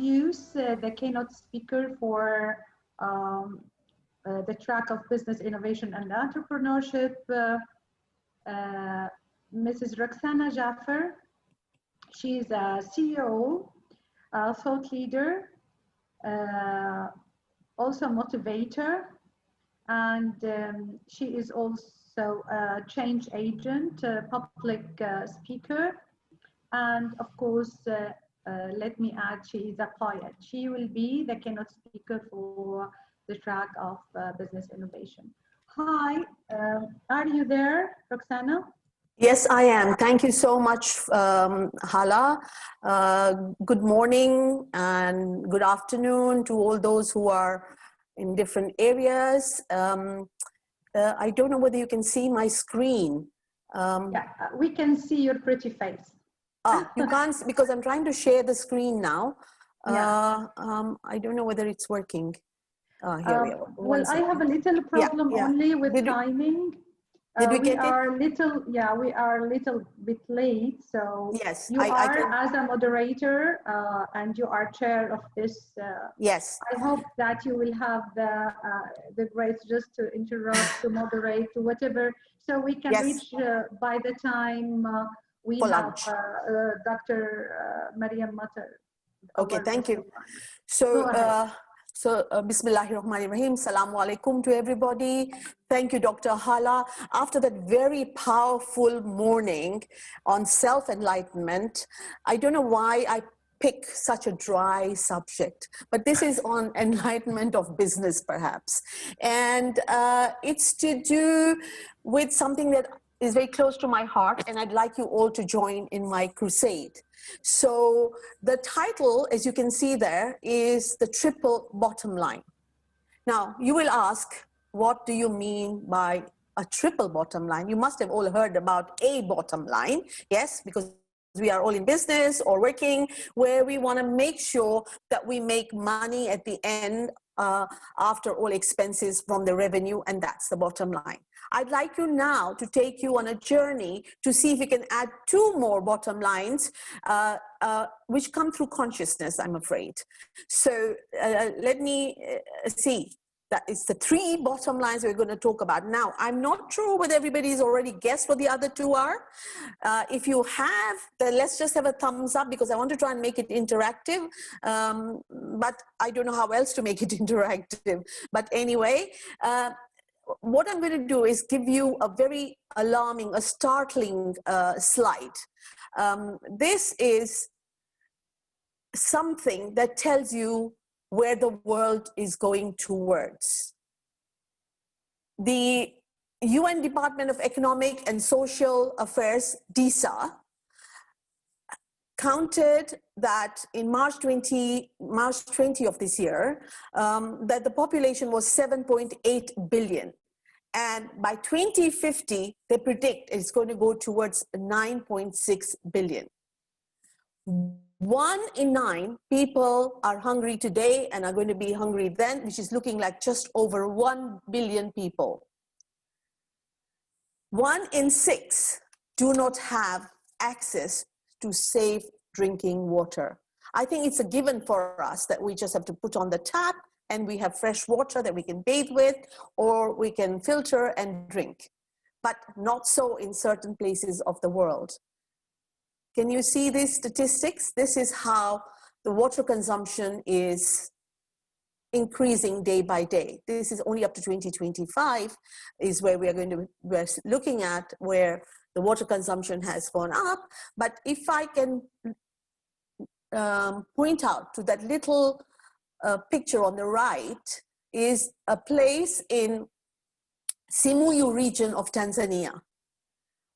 introduce the keynote speaker for the track of business innovation and entrepreneurship, Mrs. Roxana Jaffer. She's a CEO, thought leader, also motivator, and she is also a change agent, public speaker, and of course, let me add, she is a pilot. She will be the keynote speaker for the track of business innovation. Hi, are you there, Roxana? Yes, I am. Thank you so much, Hala. Good morning and good afternoon to all those who are in different areas. I don't know whether you can see my screen. Yeah, we can see your pretty face. You can't, because I'm trying to share the screen now. Yeah. I don't know whether it's working. Here we are. Well, I have a little problem only with timing. Did we we get are it? We are a little bit late. So yes, you are as a moderator and you are chair of this. Yes. I hope that you will have the grace just to interrupt, to moderate, to whatever, so we can reach by the time we have Dr. Mariam Matar. Okay, thank you. So, Bismillahirrahmanirrahim. Assalamu alaikum to everybody. Thank you, Dr. Hala. After that very powerful morning on self-enlightenment, I don't know why I pick such a dry subject, but this is on enlightenment of business, perhaps. And it's to do with something that is very close to my heart, and I'd like you all to join in my crusade. So the title, as you can see there, is the triple bottom line. Now, you will ask, what do you mean by a triple bottom line? You must have all heard about a bottom line, yes, because we are all in business or working, where we want to make sure that we make money at the end after all expenses from the revenue, and that's the bottom line. I'd like you now to take you on a journey to see if we can add two more bottom lines, which come through consciousness, I'm afraid. So let me see. That is the three bottom lines we're going to talk about. Now, I'm not sure whether everybody's already guessed what the other two are. If you have, then let's just have a thumbs up, because I want to try and make it interactive. But I don't know how else to make it interactive. But anyway, what I'm going to do is give you a very alarming, a startling slide. This is something that tells you where the world is going towards. The UN Department of Economic and Social Affairs, DESA, counted that in March 20 of this year, that the population was 7.8 billion. And by 2050, they predict it's going to go towards 9.6 billion. 1 in 9 people are hungry today and are going to be hungry then, which is looking like just over 1 billion people. 1 in 6 do not have access to safe drinking water. I think it's a given for us that we just have to put on the tap and we have fresh water that we can bathe with, or we can filter and drink. But not so in certain places of the world. Can you see these statistics? This is how the water consumption is increasing day by day. This is only up to 2025 is where we're looking at where the water consumption has gone up. But if I can point out to that little picture on the right, is a place in Simuyu region of Tanzania,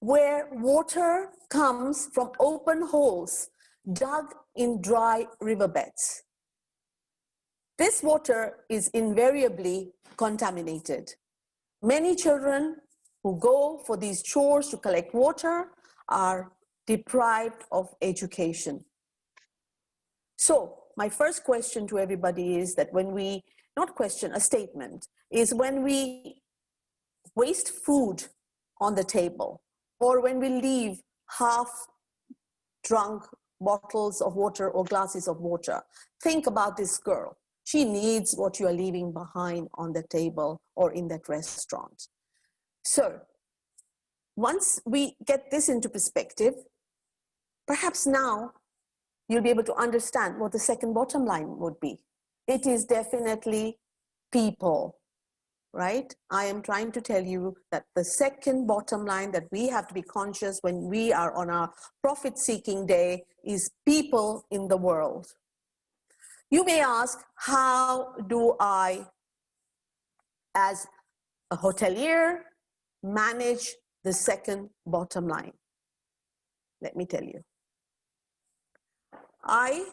where water comes from open holes dug in dry riverbeds. This water is invariably contaminated. Many children who go for these chores to collect water are deprived of education. So my first question to everybody is that when we, not question, a statement, is when we waste food on the table, or when we leave half drunk bottles of water or glasses of water. Think about this girl. She needs what you are leaving behind on the table or in that restaurant. So once we get this into perspective, perhaps now you'll be able to understand what the second bottom line would be. It is definitely people, right? I am trying to tell you that the second bottom line that we have to be conscious when we are on our profit-seeking day is people in the world. You may ask, how do I, as a hotelier, manage the second bottom line? Let me tell you. I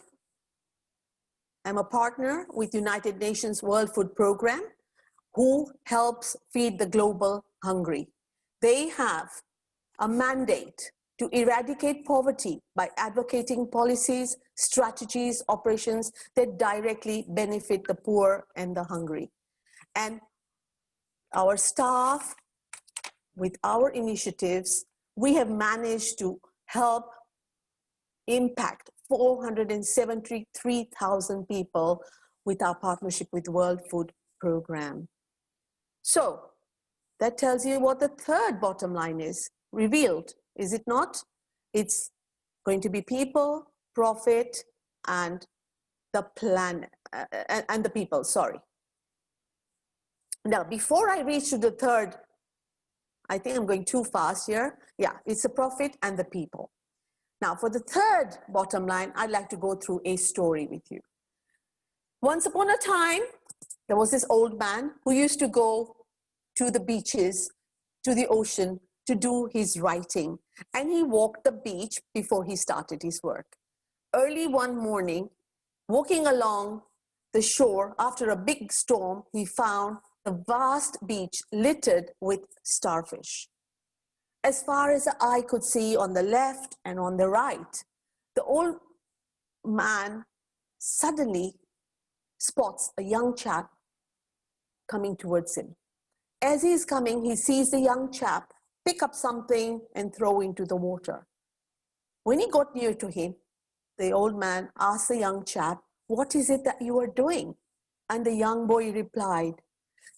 am a partner with United Nations World Food Program who helps feed the global hungry. They have a mandate to eradicate poverty by advocating policies, strategies, operations that directly benefit the poor and the hungry. And our staff, with our initiatives, we have managed to help impact 473,000 people with our partnership with World Food Program. So that tells you what the third bottom line is revealed, is it not? It's going to be people, profit, and the planet, and the people, sorry. Now, before I reach to the third, I think I'm going too fast here. Yeah, it's the profit and the people. Now, for the third bottom line, I'd like to go through a story with you. Once upon a time, there was this old man who used to go to the beaches, to the ocean, to do his writing. And he walked the beach before he started his work. Early one morning, walking along the shore after a big storm, he found the vast beach littered with starfish. As far as the eye could see on the left and on the right, the old man suddenly spots a young chap coming towards him. As he's coming, he sees the young chap pick up something and throw into the water. When he got near to him, the old man asked the young chap, "What is it that you are doing?" And the young boy replied,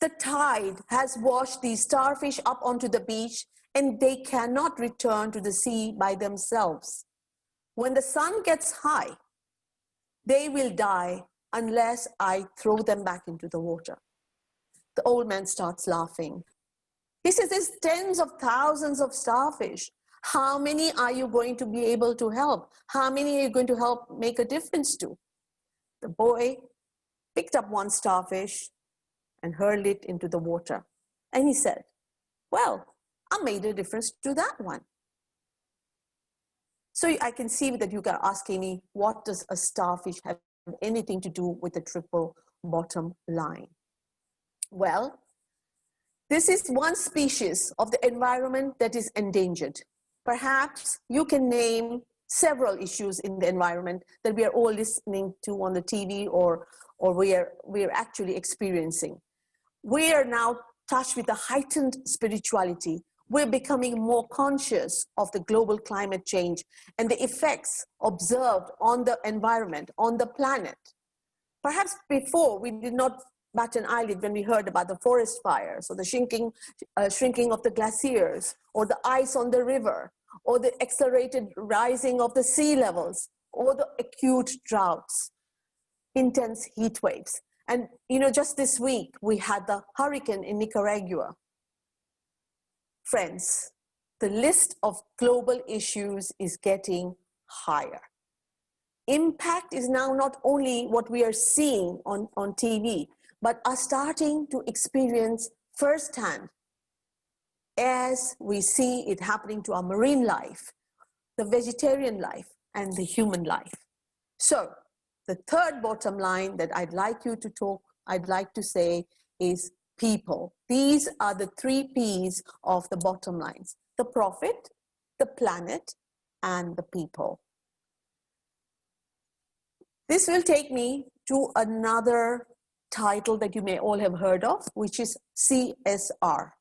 "The tide has washed these starfish up onto the beach and they cannot return to the sea by themselves. When the sun gets high, they will die unless I throw them back into the water." The old man starts laughing. He says, "There's tens of thousands of starfish. How many are you going to be able to help? How many are you going to help make a difference to?" The boy picked up one starfish and hurled it into the water. And he said, "Well, I made a difference to that one." So I can see that you are asking me, what does a starfish have anything to do with the triple bottom line? Well, this is one species of the environment that is endangered. Perhaps you can name several issues in the environment that we are all listening to on the TV or we are actually experiencing. We are now touched with a heightened spirituality. We're becoming more conscious of the global climate change and the effects observed on the environment, on the planet. Perhaps before we did not bat an eyelid when we heard about the forest fires or the shrinking of the glaciers or the ice on the river or the accelerated rising of the sea levels or the acute droughts, intense heat waves. And just this week we had the hurricane in Nicaragua. Friends, the list of global issues is getting higher. Impact is now not only what we are seeing on TV, but are starting to experience firsthand as we see it happening to our marine life, the vegetarian life, and the human life. So the third bottom line that I'd like to say is people. These are the 3 P's of the bottom lines: the profit, the planet, and the people. This will take me to another title that you may all have heard of, which is CSR,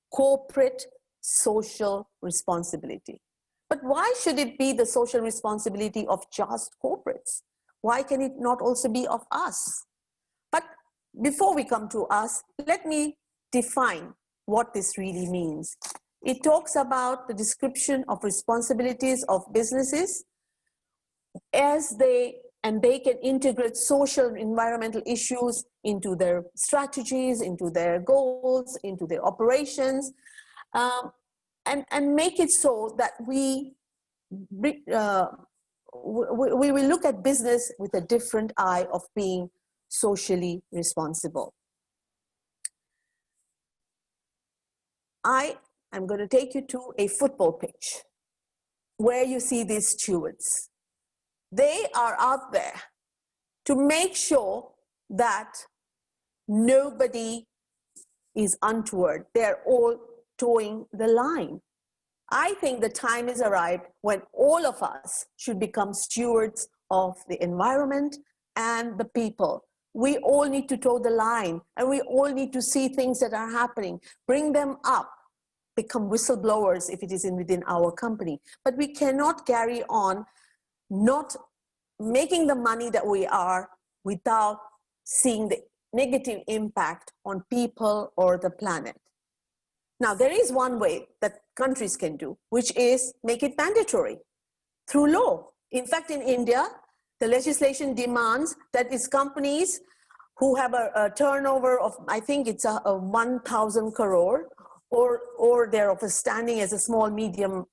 Corporate Social Responsibility. But why should it be the social responsibility of just corporates? Why can it not also be of us? But before we come to us, let me define what this really means. It talks about the description of responsibilities of businesses as they can integrate social and environmental issues into their strategies, into their goals, into their operations, and make it so that we will look at business with a different eye of being socially responsible. I am going to take you to a football pitch where you see these stewards. They are out there to make sure that nobody is untoward. They're all towing the line. I think the time is arrived when all of us should become stewards of the environment and the people. We all need to toe the line, and we all need to see things that are happening, bring them up, become whistleblowers if it is within our company. But we cannot carry on not making the money that we are without seeing the negative impact on people or the planet. Now, there is one way that countries can do, which is make it mandatory through law. In fact, in India, the legislation demands that its companies who have a turnover of, I think it's a 1,000 crore, or they're of a standing as a small medium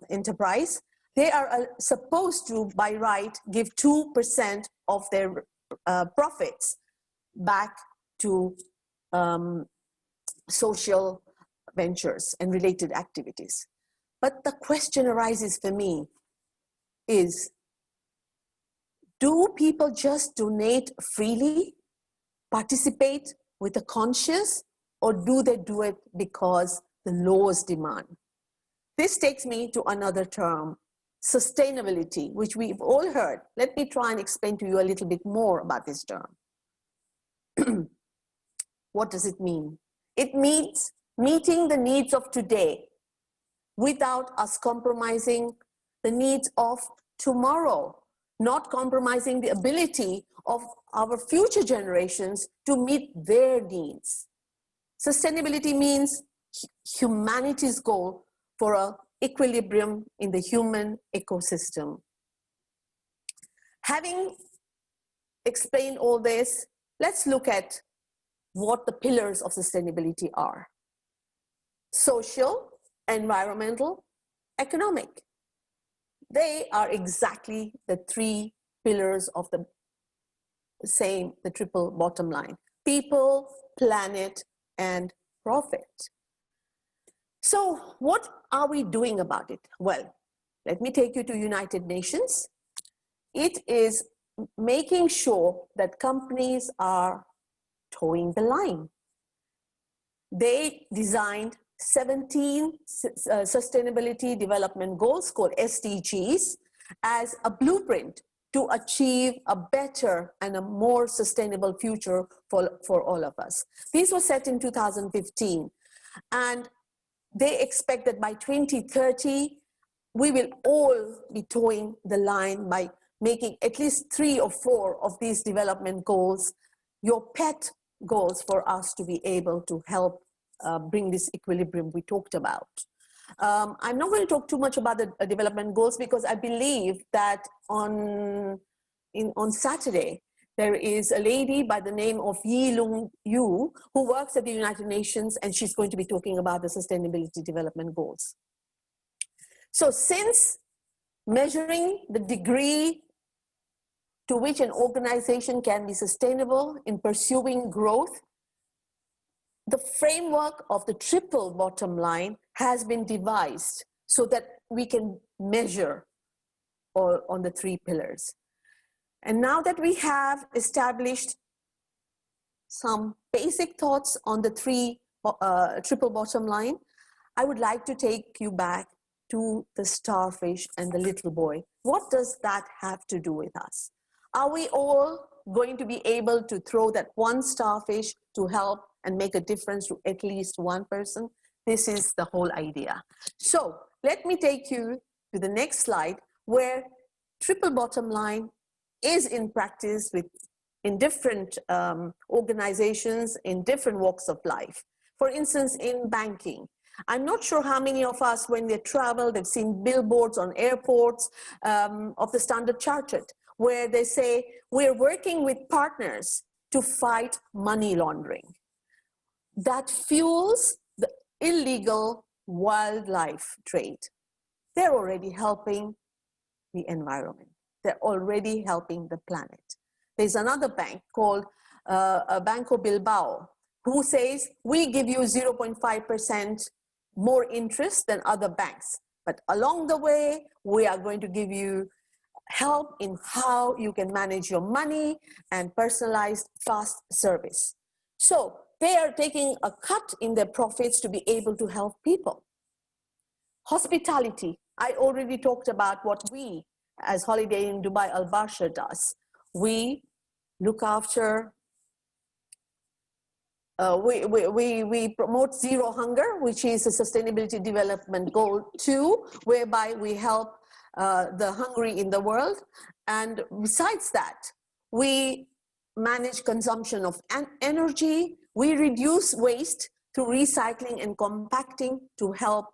enterprise, they are supposed to, by right, give 2% of their profits back to social ventures and related activities. But the question arises for me is, do people just donate freely, participate with a conscience, or do they do it because the laws demand? This takes me to another term, sustainability, which we've all heard. Let me try and explain to you a little bit more about this term. What does it mean? It means meeting the needs of today without us compromising the needs of tomorrow, not compromising the ability of our future generations to meet their needs. Sustainability means humanity's goal for an equilibrium in the human ecosystem. Having explained all this, let's look at what the pillars of sustainability are. Social, environmental, economic. They are exactly the three pillars of the triple bottom line: people, planet, and profit. So what are we doing about it? Well, let me take you to United Nations. It is making sure that companies are towing the line. They designed 17 sustainability development goals called SDGs as a blueprint to achieve a better and a more sustainable future for all of us. These were set in 2015, and they expect that by 2030, we will all be towing the line by making at least 3 or 4 of these development goals your pet goals for us to be able to help bring this equilibrium we talked about. I'm not going to talk too much about the development goals, because I believe that on Saturday, there is a lady by the name of Yi Lung Yu who works at the United Nations, and she's going to be talking about the sustainability development goals. So since measuring the degree to which an organization can be sustainable in pursuing growth, the framework of the triple bottom line has been devised so that we can measure on the 3 pillars. And now that we have established some basic thoughts on the 3 triple bottom line, I would like to take you back to the starfish and the little boy. What does that have to do with us? Are we all going to be able to throw that one starfish to help and make a difference to at least one person? This is the whole idea. So let me take you to the next slide, where triple bottom line is in practice in different organizations in different walks of life. For instance, in banking, I'm not sure how many of us, when they travel, they've seen billboards on airports of the Standard Chartered, where they say, we're working with partners to fight money laundering. That fuels the illegal wildlife trade. They're already helping the environment. They're already helping the planet. There's another bank called Banco Bilbao, who says, we give you 0.5% more interest than other banks. But along the way, we are going to give you help in how you can manage your money and personalized fast service. So they are taking a cut in their profits to be able to help people. Hospitality, I already talked about what we as Holiday in Dubai Al Barsha does. We look after, we promote zero hunger, which is a sustainability development goal 2, whereby we help the hungry in the world. And besides that, we manage consumption of energy. We reduce waste through recycling and compacting to help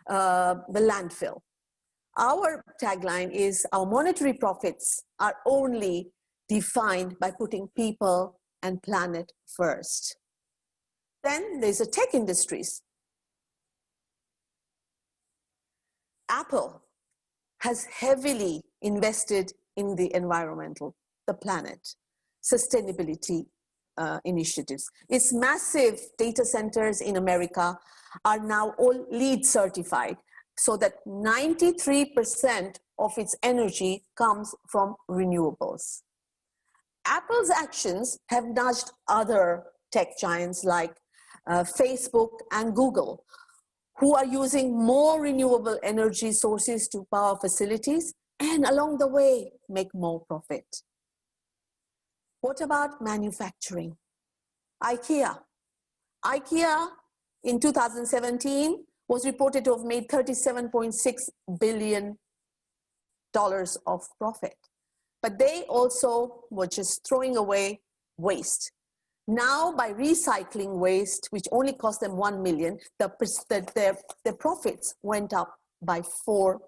the landfill. Our tagline is, our monetary profits are only defined by putting people and planet first. Then there's the tech industries. Apple has heavily invested in the environmental, the planet, sustainability initiatives. Its massive data centers in America are now all LEED certified, so that 93% of its energy comes from renewables. Apple's actions have nudged other tech giants like Facebook and Google, who are using more renewable energy sources to power facilities and along the way make more profit. What about manufacturing? IKEA. IKEA in 2017 was reported to have made $37.6 billion of profit. But they also were just throwing away waste. Now, by recycling waste, which only cost them $1 million, their profits went up by 4%.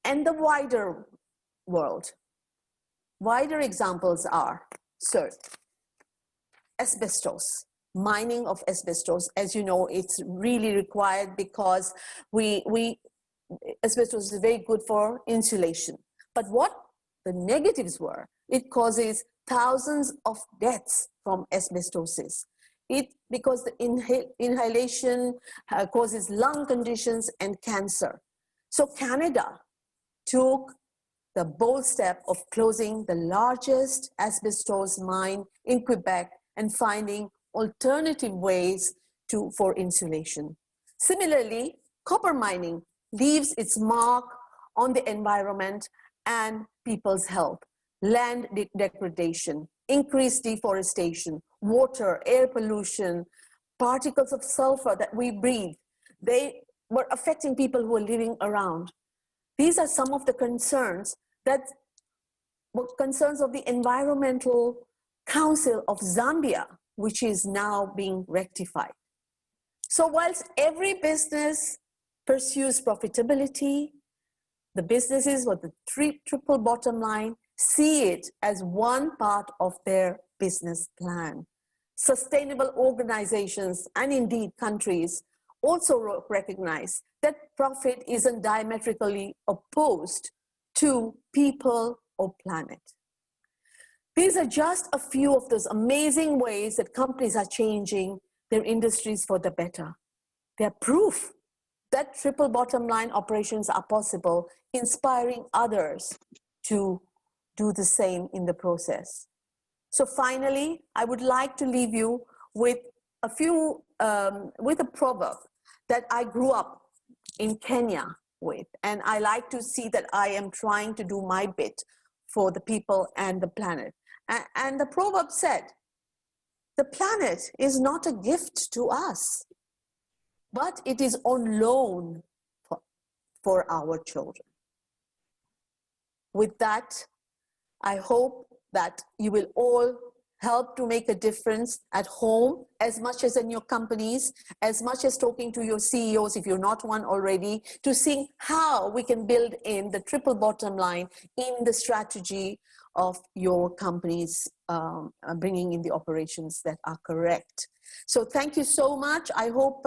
And the wider world, wider examples are, asbestos. Mining of asbestos, as you know, it's really required because asbestos is very good for insulation. But what the negatives were, it causes thousands of deaths from asbestosis. Because the inhalation causes lung conditions and cancer. So Canada took the bold step of closing the largest asbestos mine in Quebec and finding alternative ways for insulation. Similarly, copper mining leaves its mark on the environment and people's health. Land degradation, increased deforestation, water, air pollution, particles of sulfur that we breathe, they were affecting people who were living around. These are some of the concerns that were concerns of the Environmental Council of Zambia, which is now being rectified. So whilst every business pursues profitability, the businesses with the triple bottom line see it as one part of their business plan. Sustainable organizations and indeed countries also recognize that profit isn't diametrically opposed to people or planet. These are just a few of those amazing ways that companies are changing their industries for the better. They're proof that triple bottom line operations are possible, inspiring others to do the same in the process. So finally, I would like to leave you with with a proverb that I grew up in Kenya with, and I like to see that I am trying to do my bit for the people and the planet. And the proverb said, the planet is not a gift to us, but it is on loan for our children. With that, I hope that you will all help to make a difference at home as much as in your companies, as much as talking to your CEOs if you're not one already, to see how we can build in the triple bottom line in the strategy of your companies, bringing in the operations that are correct. So thank you so much. I hope